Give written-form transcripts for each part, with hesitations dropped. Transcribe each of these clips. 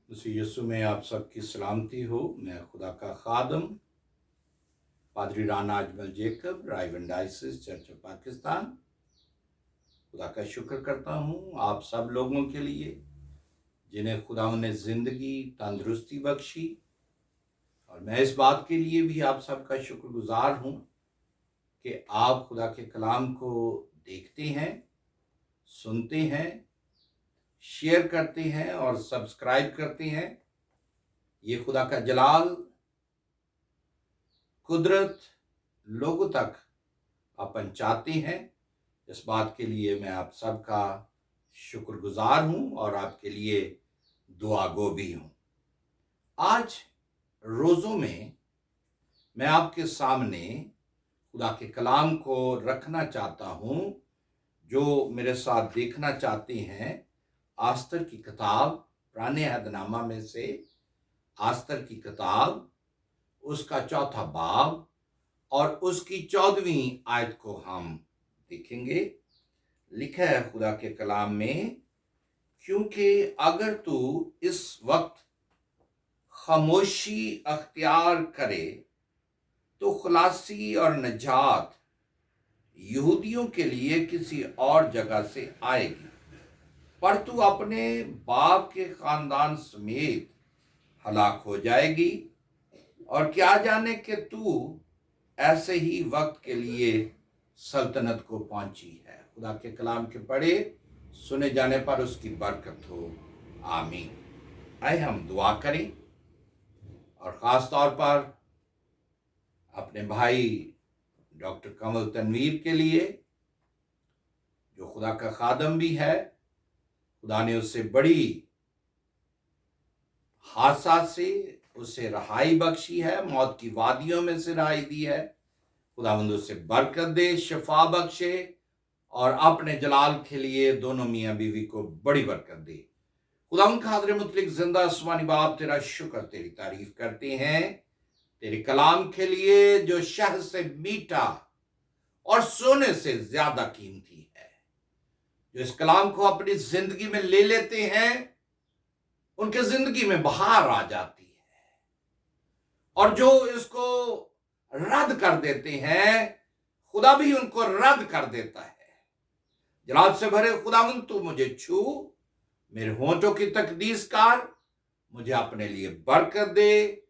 मसीह यीशु में आप सबकी सलामती हो। मैं खुदा का खादम पादरी Rana Ajmal Jacob, Raiganj diocese church of Pakistan, खुदा का शुक्र करता हूँ आप सब लोगों के लिए जिन्हें खुदा ने ज़िंदगी तंदुरुस्ती बख्शी। और मैं इस बात के लिए भी आप सबका शुक्रगुजार हूँ कि आप खुदा के कलाम को देखते हैं, सुनते हैं, शेयर करते हैं और सब्सक्राइब करते हैं। ये खुदा का जलाल, कुदरत लोगों तक आप पहुंचाते हैं। इस बात के लिए मैं आप सबका शुक्रगुजार हूं और आपके लिए दुआगो भी हूं। आज रोज़ों में मैं आपके सामने खुदा के कलाम को रखना चाहता हूं। जो मेरे साथ देखना चाहते हैं, आस्तर की किताब, पुराने अहदनामा में से आस्तर की किताब, उसका 4था बाब और उसकी 14वीं आयत को हम देखेंगे। लिखा है खुदा के कलाम में, क्योंकि अगर तू इस वक्त खामोशी अख्तियार करे तो खलासी और नजात यहूदियों के लिए किसी और जगह से आएगी, पर तू अपने बाप के खानदान समेत हलाक हो जाएगी। और क्या जाने कि तू ऐसे ही वक्त के लिए सल्तनत को पहुंची है। खुदा के कलाम के पढ़े सुने जाने पर उसकी बरकत हो, आमीन। आए हम दुआ करें और ख़ास तौर पर अपने भाई डॉक्टर कमल तनवीर के लिए, जो खुदा का खादम भी है। खुदा ने उससे बड़ी हादसा से उसे रहाई बख्शी है, मौत की वादियों में से रहाई दी है। खुदावंद उसे बरकत दे, शिफा बख्शे और अपने जलाल के लिए दोनों मियाँ बीवी को बड़ी बरकत दे। खुदावंद खादर मुतलिक जिंदा आसमानी बाप, तेरा शुक्र, तेरी तारीफ करते हैं तेरे कलाम के लिए, जो शहद से मीठा और सोने से ज्यादा कीमती है। जो इस कलाम को अपनी जिंदगी में ले लेते हैं, उनके जिंदगी में बहार आ जाती है। और जो इसको रद्द कर देते हैं, खुदा भी उनको रद्द कर देता है। जलाल से भरे खुदावंद, तू मुझे छू, मेरे होंठों की तकदीस कर, मुझे अपने लिए बरकत दे।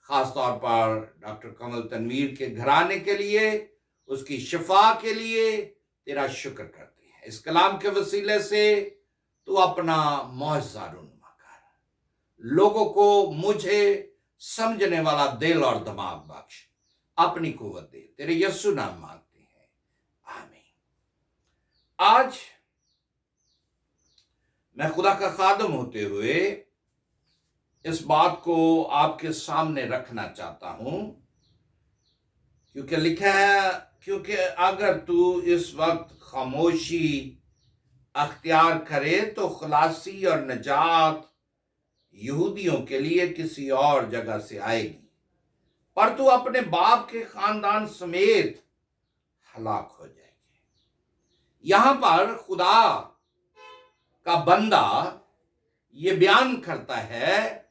खास तौर पर डॉक्टर कमल तनवीर के घराने के लिए, उसकी शिफा के लिए तेरा शुक्र करते हैं। इस कलाम के वसीले से तू अपना मौजज़ा रुनुमा कर, लोगों को मुझे समझने वाला दिल और दिमाग बख्श, अपनी कुव्वत दे। तेरे यीशु नाम मांगते हैं, आमीन। आज मैं खुदा का खादम होते हुए इस बात को आपके सामने रखना चाहता हूं, क्योंकि लिखा है, क्योंकि अगर तू इस वक्त खामोशी अख्तियार करे तो खलासी और नजात यहूदियों के लिए किसी और जगह से आएगी, पर तू अपने बाप के खानदान समेत हलाक हो जाएगी। यहां पर खुदा का बंदा ये बयान करता है,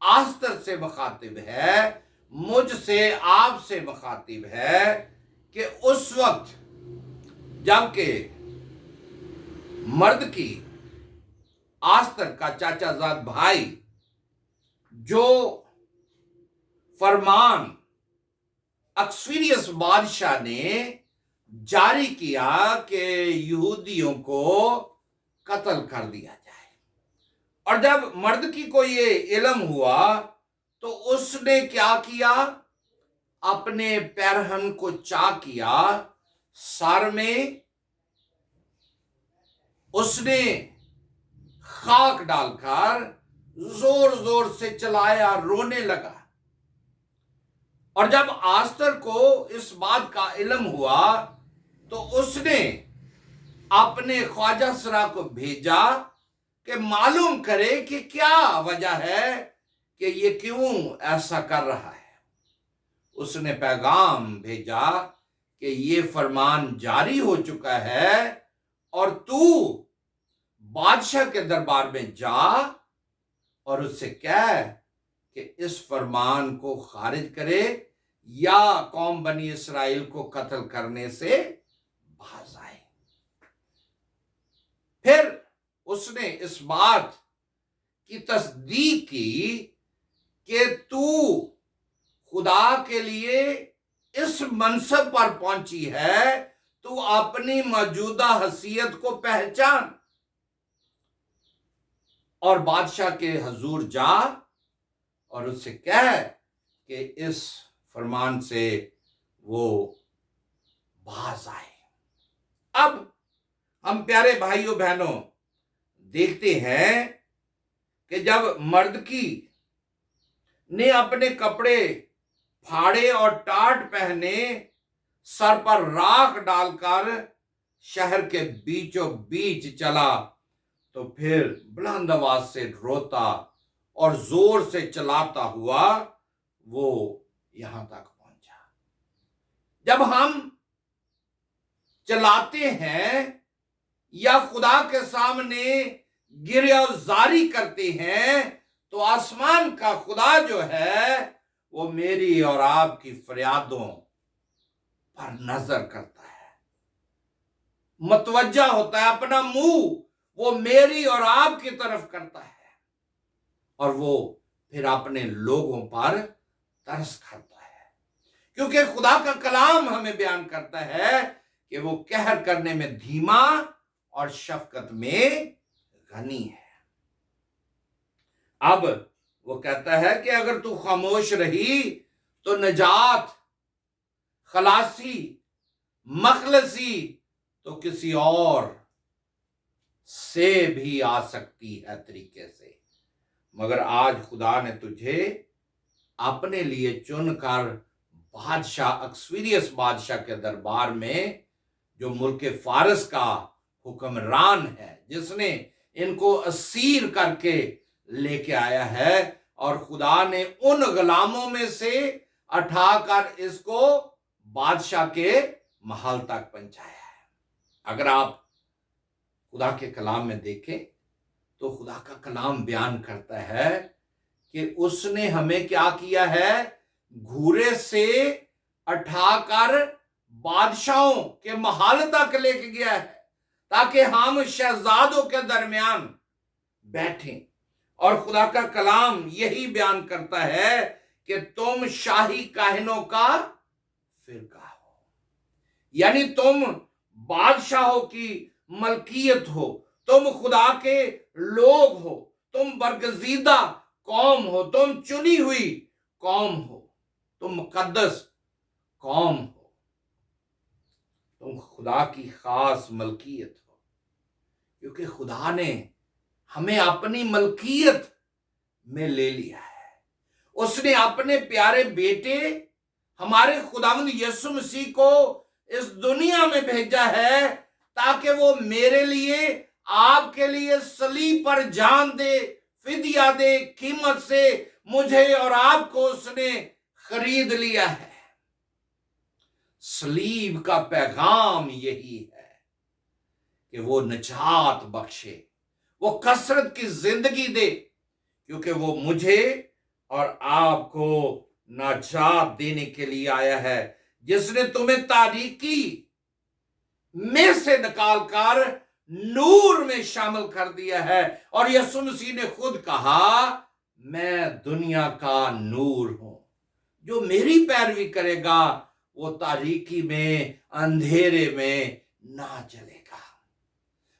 आस्तर से मुखातिब है, मुझसे आपसे मुखातिब है, कि उस वक्त जबकि मर्द की, आस्तर का चाचाजाद भाई, जो फरमान अक्सफिरियस बादशाह ने जारी किया कि यहूदियों को कत्ल कर दिया जाए, और जब मर्द की को ये इल्म हुआ तो उसने क्या किया, अपने पैरहन को चा किया, सर में उसने खाक डालकर जोर जोर से चलाया, रोने लगा। और जब आस्तर को इस बात का इल्म हुआ तो उसने अपने ख्वाजा सरा को भेजा कि मालूम करे कि क्या वजह है कि ये क्यों ऐसा कर रहा है। उसने पैगाम भेजा कि ये फरमान जारी हो चुका है और तू बादशाह के दरबार में जा اور اس سے کہہ کہ اس فرمان کو خارج کرے یا قوم بنی اسرائیل کو قتل کرنے سے باز آئے۔ پھر اس نے اس بات کی تصدیق کی کہ تو خدا کے لیے اس منصب پر پہنچی ہے، تو اپنی موجودہ حیثیت کو پہچان اور بادشاہ کے حضور جا اور اس سے کہہ کہ اس فرمان سے وہ باز آئے۔ اب ہم پیارے بھائیوں بہنوں دیکھتے ہیں کہ جب مردکی نے اپنے کپڑے پھاڑے اور ٹاٹ پہنے، سر پر راکھ ڈال کر شہر کے بیچوں بیچ چلا، تو پھر بلند آواز سے روتا اور زور سے چلاتا ہوا وہ یہاں تک پہنچا۔ جب ہم چلاتے ہیں یا خدا کے سامنے گریہ زاری کرتے ہیں، تو آسمان کا خدا جو ہے وہ میری اور آپ کی فریادوں پر نظر کرتا ہے، متوجہ ہوتا ہے، اپنا منہ وہ میری اور آپ کی طرف کرتا ہے، اور وہ پھر اپنے لوگوں پر ترس کھاتا ہے، کیونکہ خدا کا کلام ہمیں بیان کرتا ہے کہ وہ قہر کرنے میں دھیما اور شفقت میں غنی ہے۔ اب وہ کہتا ہے کہ اگر تو خاموش رہی تو نجات، خلاصی، مخلصی تو کسی اور سے بھی آ سکتی ہے طریقے سے، مگر آج خدا نے تجھے اپنے لیے چن کر بادشاہ اکسویریس بادشاہ کے دربار میں، جو ملک فارس کا حکمران ہے، جس نے ان کو اسیر کر کے لے کے آیا ہے، اور خدا نے ان غلاموں میں سے اٹھا کر اس کو بادشاہ کے محل تک پہنچایا ہے۔ اگر آپ خدا کے کلام میں دیکھیں تو خدا کا کلام بیان کرتا ہے کہ اس نے ہمیں کیا کیا ہے، گھورے سے اٹھا کر بادشاہوں کے محل تک لے کے گیا ہے، تاکہ ہم شہزادوں کے درمیان بیٹھیں۔ اور خدا کا کلام یہی بیان کرتا ہے کہ تم شاہی کاہنوں کا فرقہ ہو، یعنی تم بادشاہوں کی ملکیت ہو، تم خدا کے لوگ ہو، تم برگزیدہ قوم ہو، تم چنی ہوئی قوم ہو، تم مقدس قوم ہو، تم خدا کی خاص ملکیت ہو، کیونکہ خدا نے ہمیں اپنی ملکیت میں لے لیا ہے۔ اس نے اپنے پیارے بیٹے ہمارے خداوند یسوع مسیح کو اس دنیا میں بھیجا ہے، تاکہ وہ میرے لیے، آپ کے لیے صلیب پر جان دے، فدیہ دے، قیمت سے مجھے اور آپ کو اس نے خرید لیا ہے۔ صلیب کا پیغام یہی ہے کہ وہ نجات بخشے، وہ کثرت کی زندگی دے، کیونکہ وہ مجھے اور آپ کو نجات دینے کے لیے آیا ہے، جس نے تمہیں تاریکی میں سے نکال کر نور میں شامل کر دیا ہے۔ اور یسوع مسیح نے خود کہا، میں دنیا کا نور ہوں، جو میری پیروی کرے گا وہ تاریکی میں، اندھیرے میں نہ چلے گا۔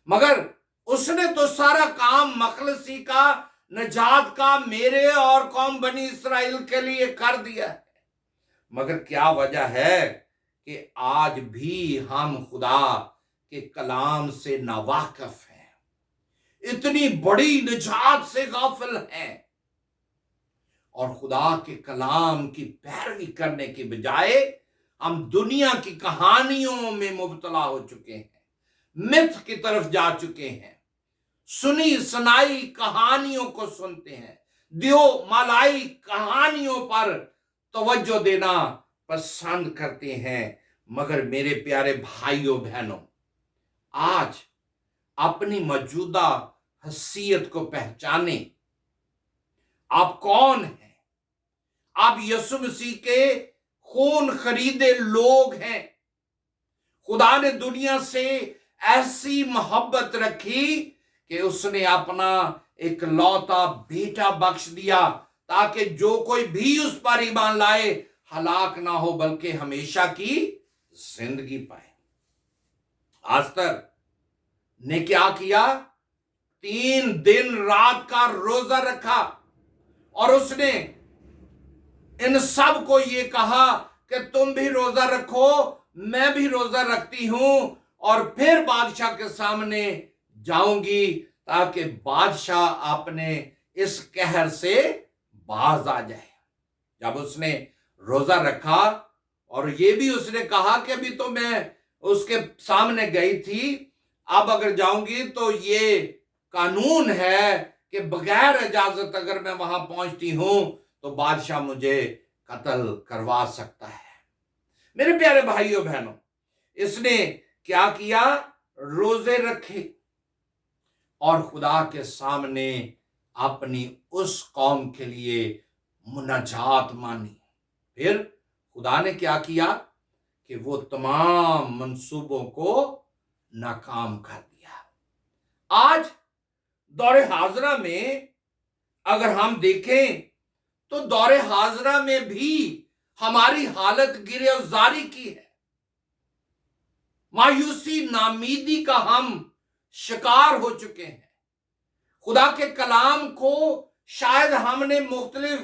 مگر اس نے تو سارا کام مخلصی کا، نجات کا میرے اور قوم بنی اسرائیل کے لیے کر دیا ہے۔ مگر کیا وجہ ہے کہ آج بھی ہم خدا کے کلام سے ناواقف ہیں، اتنی بڑی نجات سے غافل ہیں، اور خدا کے کلام کی پیروی کرنے کی بجائے ہم دنیا کی کہانیوں میں مبتلا ہو چکے ہیں، متھ کی طرف جا چکے ہیں، سنی سنائی کہانیوں کو سنتے ہیں، دیو مالائی کہانیوں پر توجہ دینا پسند کرتے ہیں۔ مگر میرے پیارے بھائیوں بہنوں، آج اپنی موجودہ حیثیت کو پہچانیں، आप कौन हैं? आप यीशु मसीह के खून खरीदे लोग हैं। खुदा ने दुनिया से ऐसी मोहब्बत रखी कि उसने अपना एक लौता बेटा बख्श दिया, ताकि जो कोई भी उस पर ईमान लाए हलाक ना हो बल्कि हमेशा की जिंदगी पाए। आस्तर ने क्या किया? 3 दिन रात का रोजा रखा और उसने इन सब को ये कहा कि तुम भी रोजा रखो, मैं भी रोजा रखती हूं, और फिर बादशाह के सामने जाऊंगी ताकि बादशाह अपने इस कहर से बाज आ जाए। जब उसने रोजा रखा और ये भी उसने कहा कि अभी तो मैं उसके सामने गई थी, अब अगर जाऊंगी तो ये कानून है कि बगैर इजाजत अगर मैं वहां पहुंचती हूं तो बादशाह मुझे कत्ल करवा सकता है। मेरे प्यारे भाइयों बहनों, इसने क्या किया? रोजे रखे और खुदा के सामने अपनी उस कौम के लिए मुनाजात मानी। फिर खुदा ने क्या किया कि वो तमाम मंसूबों को नाकाम कर दिया। आज दौरे हाजरा में अगर हम देखें तो दौरे हाजरा में भी हमारी हालत गिरफ्तारी की है। मायूसी, नामीदी का हम शिकार हो चुके हैं। खुदा के कलाम को शायद हमने मुख्तलिफ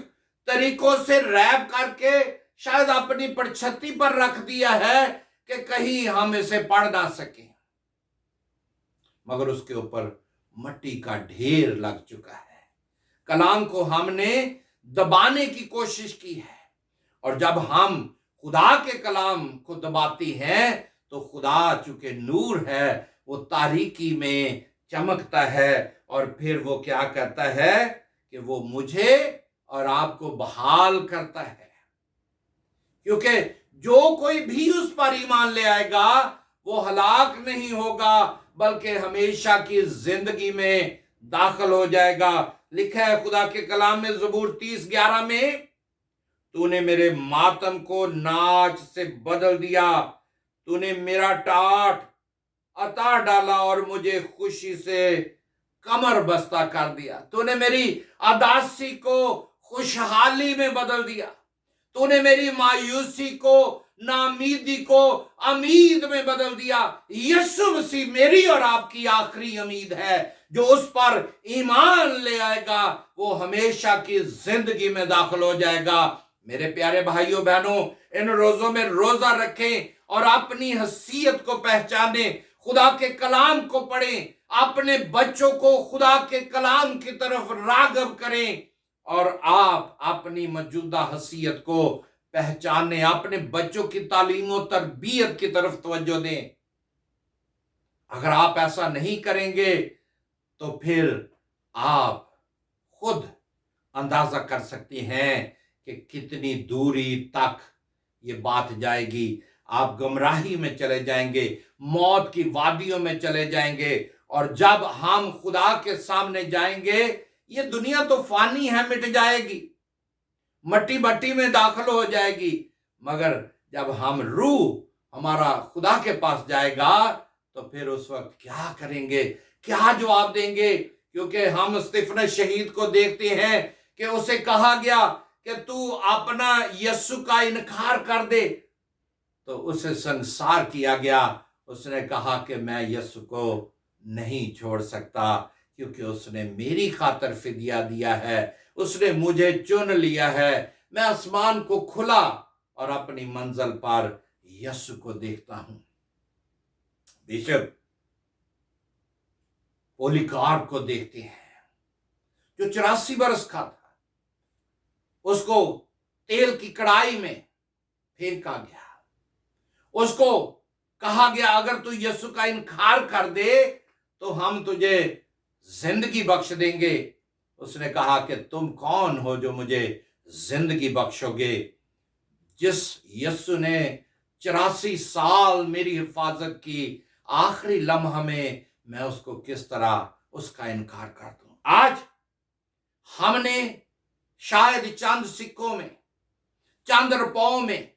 तरीकों से रैप करके शायद अपनी पड़छत्ती पर रख दिया है कि कहीं हम इसे पढ़ ना सकें, मगर उसके ऊपर मट्टी का ढेर लग चुका है। कलाम को हमने दबाने की कोशिश की है, और जब हम खुदा के कलाम को दबाती हैं तो खुदा चूंकि नूर है वो तारीकी में चमकता है, और फिर वो क्या करता है कि वो मुझे और आपको बहाल करता है। क्योंकि जो कोई भी उस पर ईमान ले आएगा वो हलाक नहीं होगा बल्कि हमेशा की जिंदगी में दाखिल हो जाएगा। लिखा है खुदा के कलाम में ज़बूर 30:11 में, तूने मेरे मातम को नाच से बदल दिया, तूने मेरा टाट अता डाला और मुझे खुशी से कमर बस्ता कर दिया। तूने मेरी अदासी को खुशहाली में बदल दिया, तूने मेरी मायूसी को, नामीदी को उम्मीद में बदल दिया। यीशु मसीह मेरी और आपकी आखिरी उम्मीद है। जो उस पर ईमान ले आएगा वो हमेशा की जिंदगी में दाखिल हो जाएगा। मेरे प्यारे भाइयों बहनों, इन रोजों में रोजा रखें और अपनी हैसियत को पहचाने, खुदा के कलाम को पढ़ें, अपने बच्चों को खुदा के कलाम की तरफ राग़िब करें, और आप अपनी मौजूदा हैसियत को पहचाने, अपने बच्चों की तालीम और तरबियत की तरफ तवज्जो दें। अगर आप ऐसा नहीं करेंगे तो फिर आप खुद अंदाजा कर सकते हैं कि कितनी दूरी तक ये बात जाएगी। आप गुमराही में चले जाएंगे, मौत की वादियों में चले जाएंगे, और जब हम खुदा के सामने जाएंगे, ये दुनिया तो फानी है, मिट जाएगी, मट्टी मट्टी में दाखिल हो जाएगी, मगर जब हम रूह हमारा खुदा के पास जाएगा तो फिर उस वक्त क्या करेंगे, क्या जवाब देंगे? क्योंकि हम स्तिफनस शहीद को देखते हैं कि उसे कहा गया कि तू अपना यीशु का इनकार कर दे, तो उसे संसार किया गया। उसने कहा कि मैं यीशु को नहीं छोड़ सकता, क्योंकि उसने मेरी खातिर फिदिया दिया है, उसने मुझे चुन लिया है। मैं आसमान को खुला और अपनी मंजिल पर यीशु को देखता हूं। बिशप पोलीकार्प को देखते हैं जो 84 बरस का था, उसको तेल की कड़ाई में फेंका गया, उसको कहा गया अगर तू यीशु का इनकार कर दे तो हम तुझे जिंदगी बख्श देंगे। उसने कहा कि तुम कौन हो जो मुझे जिंदगी बख्शोगे? जिस यीशु ने 84 साल मेरी हिफाजत की, आखिरी लम्हा में मैं उसको किस तरह उसका इनकार कर दूं? आज हमने शायद चंद सिक्कों में, चंद रुपयों में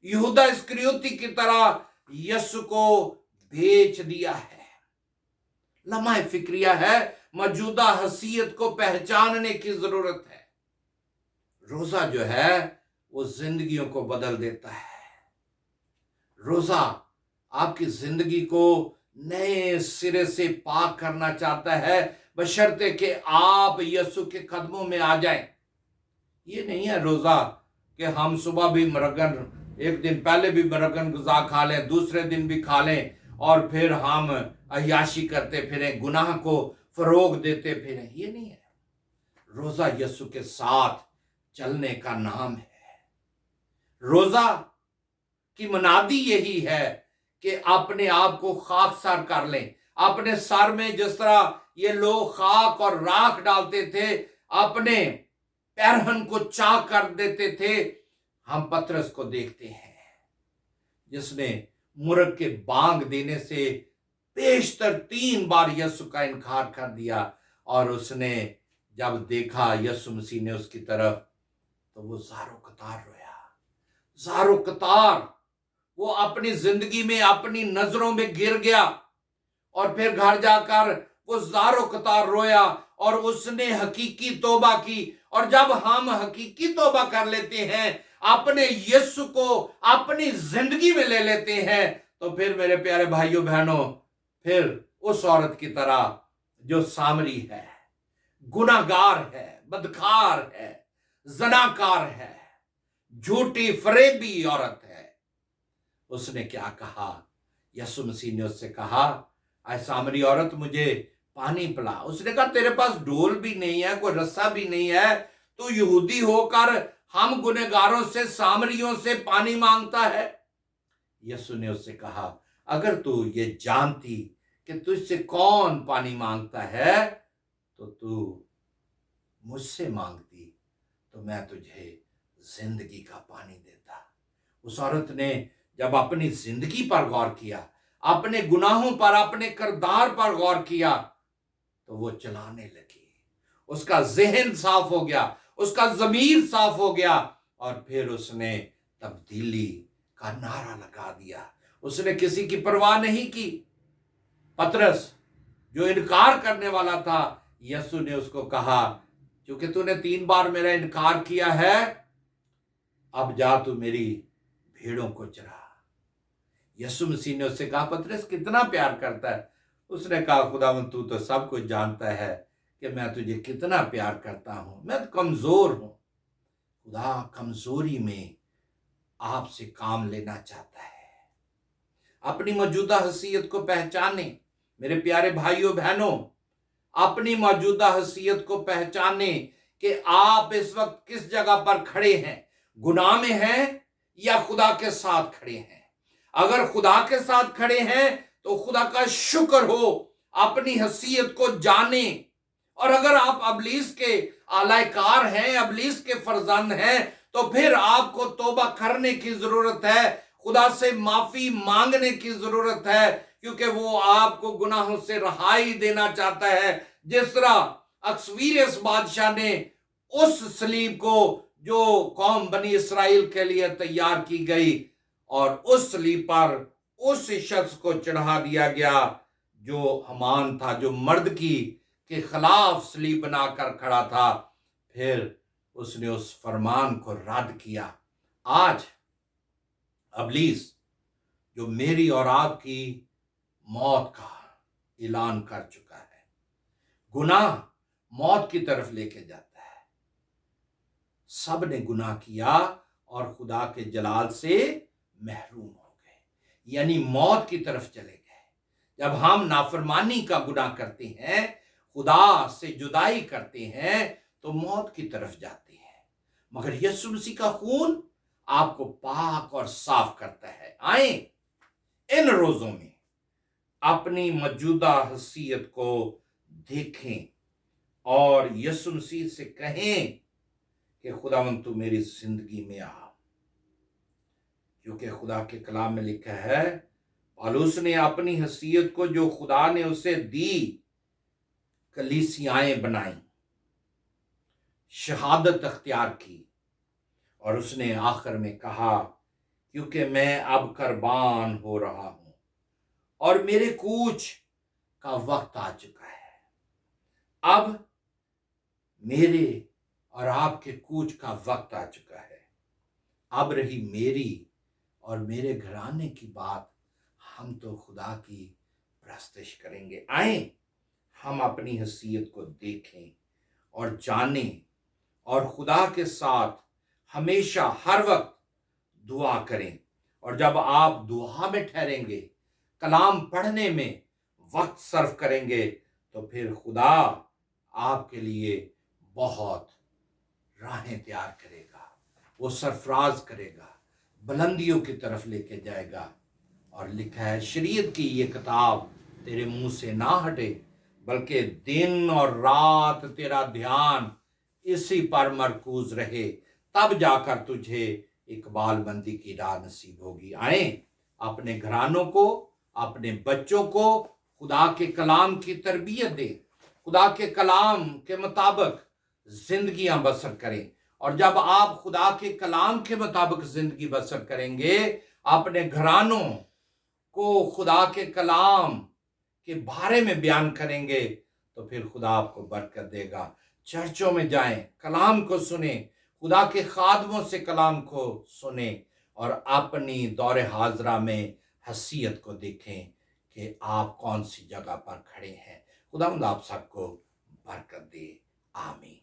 यहूदा इस्करियोती की तरह यीशु को बेच दिया है। लम्हा फिक्रिया है, मौजूदा हसीयत को पहचानने की जरूरत है। रोजा जो है वो जिंदगियों को बदल देता है। रोजा आपकी जिंदगी को नए सिरे से पाक करना चाहता है, बशर्ते कि आप यीशु के कदमों में आ जाएं। ये नहीं है रोजा कि हम सुबह भी मरगन, एक दिन पहले भी मरगन गुज़ा खा लें, दूसरे दिन भी खा लें और फिर हम अय्याशी करते फिरें, गुनाह को फरोग देते फिरें। ये नहीं है। रोजा यीशु के साथ चलने का नाम है। रोजा की मुनादी यही है कि अपने आप को खाकसार कर लें। अपने सर में जिस तरह ये लोग खाक और राख डालते थे, अपने पैरहन को चाक कर देते थे, हम पतरस को देखते हैं जिसने मुर्ग के बांग देने से पेशतर 3 बार यीशु का इनकार कर दिया, और उसने जब देखा यीशु मसीह ने उसकी तरफ, तो वो ज़ारो कतार रोया। ज़ारो कतार वो अपनी जिंदगी में अपनी नजरों में गिर गया, और फिर घर जाकर वो ज़ारो कतार रोया और उसने हकीकी तौबा की। और जब हम हकीकी तौबा कर लेते हैं, अपने यीशु को अपनी जिंदगी में ले लेते हैं, तो फिर मेरे प्यारे भाइयों बहनों, फिर उस औरत की तरह जो सामरी है, गुनाहगार है, बदकार है, जनाकार है, झूठी फरेबी औरत है, उसने क्या कहा? यीशु मसीह ने उससे कहा, ऐ सामरी औरत, मुझे पानी पिला। उसने कहा, तेरे पास डोल भी नहीं है, कोई रस्सा भी नहीं है, तू यहूदी होकर हम गुनहगारों से, सामरियों से पानी मांगता है। यीशु ने उससे कहा, अगर तू ये जानती कि तुझसे कौन पानी मांगता है, तो तू मुझसे मांगती, तो मैं तुझे जिंदगी का पानी देता। उस औरत ने जब अपनी जिंदगी पर गौर किया, अपने गुनाहों पर, अपने किरदार पर गौर किया, तो वो चलाने लगी। उसका ज़हन साफ हो गया, उसका ज़मीर साफ हो गया, और फिर उसने तब्दीली का नारा लगा दिया। उसने किसी की परवाह नहीं की। पतरस जो इनकार करने वाला था, यीशु ने उसको कहा, क्योंकि तूने 3 बार मेरा इनकार किया है, अब जा तू मेरी भेड़ों को चरा। यीशु मसीह ने उससे कहा, पतरस कितना प्यार करता है? उसने कहा, खुदावंद तू तो सब कुछ जानता है कि मैं तुझे कितना प्यार करता हूं, मैं तो कमजोर हूं। खुदा कमजोरी में आपसे काम लेना चाहता है। अपनी मौजूदा हसीयत को पहचाने मेरे प्यारे भाइयों बहनों, अपनी मौजूदा हसीयत को पहचाने कि आप इस वक्त किस जगह पर खड़े हैं, गुनाह में हैं या खुदा के साथ खड़े हैं। अगर खुदा के साथ खड़े हैं तो खुदा का शुक्र हो, अपनी हसीयत को जाने। और अगर आप अबलीस के आलायकार हैं, अबलीस के फर्जंद हैं, तो फिर आपको तौबा करने की जरूरत है, खुदा से माफी मांगने की जरूरत है, क्योंकि वो आपको गुनाहों से रहाई देना चाहता है। जिस तरह अक्सवीरियस बादशाह ने उस सलीब को जो कौम बनी इसराइल के लिए तैयार की गई, और उस सलीब पर उस शख्स को चढ़ा दिया गया जो हमान था, जो मर्दकी के खिलाफ सलीब बनाकर खड़ा था, फिर उसने उस फरमान को रद्द किया। आज अबलीस जो मेरी और आपकी मौत का ऐलान कर चुका है, गुनाह मौत की तरफ लेके जाता है। सब ने गुनाह किया और खुदा के जलाल से महरूम हो गए, यानी मौत की तरफ चले गए। जब हम नाफरमानी का गुनाह करते हैं, खुदा से जुदाई करते हैं, तो मौत की तरफ जाते हैं। मगर यीशु मसीह का खून आपको पाक और साफ करता है। आए इन रोजों में अपनी मौजूदा हसीयत को देखें और यीशु मसीह से कहें कि खुदावंद तू मेरी जिंदगी में आ। क्योंकि खुदा के कलाम में लिखा है, पौलुस ने अपनी हसीयत को जो खुदा ने उसे दी, कलीसियाएं बनाई, शहादत अख्तियार की और उसने आखिर में कहा, क्योंकि मैं अब कुर्बान हो रहा हूं और मेरे कूच का वक्त आ चुका है। अब मेरे और आपके कूच का वक्त आ चुका है। अब रही मेरी और मेरे घराने की बात, हम तो खुदा की परस्तिश करेंगे। आए हम अपनी हैसियत को देखें और जानें और खुदा के साथ हमेशा हर वक्त दुआ करें। और जब आप दुआ में ठहरेंगे, कलाम पढ़ने में वक्त सर्व करेंगे, तो फिर खुदा आपके लिए बहुत राहें तैयार करेगा, वो सरफराज करेगा, बुलंदियों की तरफ लेके जाएगा। और लिखा है, शरीयत की ये किताब तेरे मुंह से ना हटे, बल्कि दिन और रात तेरा ध्यान इसी पर मरकूज रहे, तब जाकर तुझे इकबालमंदी की राह नसीब होगी। आए अपने घरानों को, अपने बच्चों को खुदा के कलाम की तरबियत दें, खुदा के कलाम के मुताबिक जिंदगियां बसर करें। और जब आप खुदा के कलाम के मुताबिक जिंदगी बसर करेंगे, अपने घरानों को खुदा के कलाम के बारे में बयान करेंगे, तो फिर खुदा आपको बरकत देगा। चर्चों में जाएं, कलाम को सुने, खुदा के खादमों से कलाम को सुने और अपनी दौरे हाजरा में हसीयत को देखें कि आप कौन सी जगह पर खड़े हैं। खुदावंद आप सबको बरकत दे। आमीन।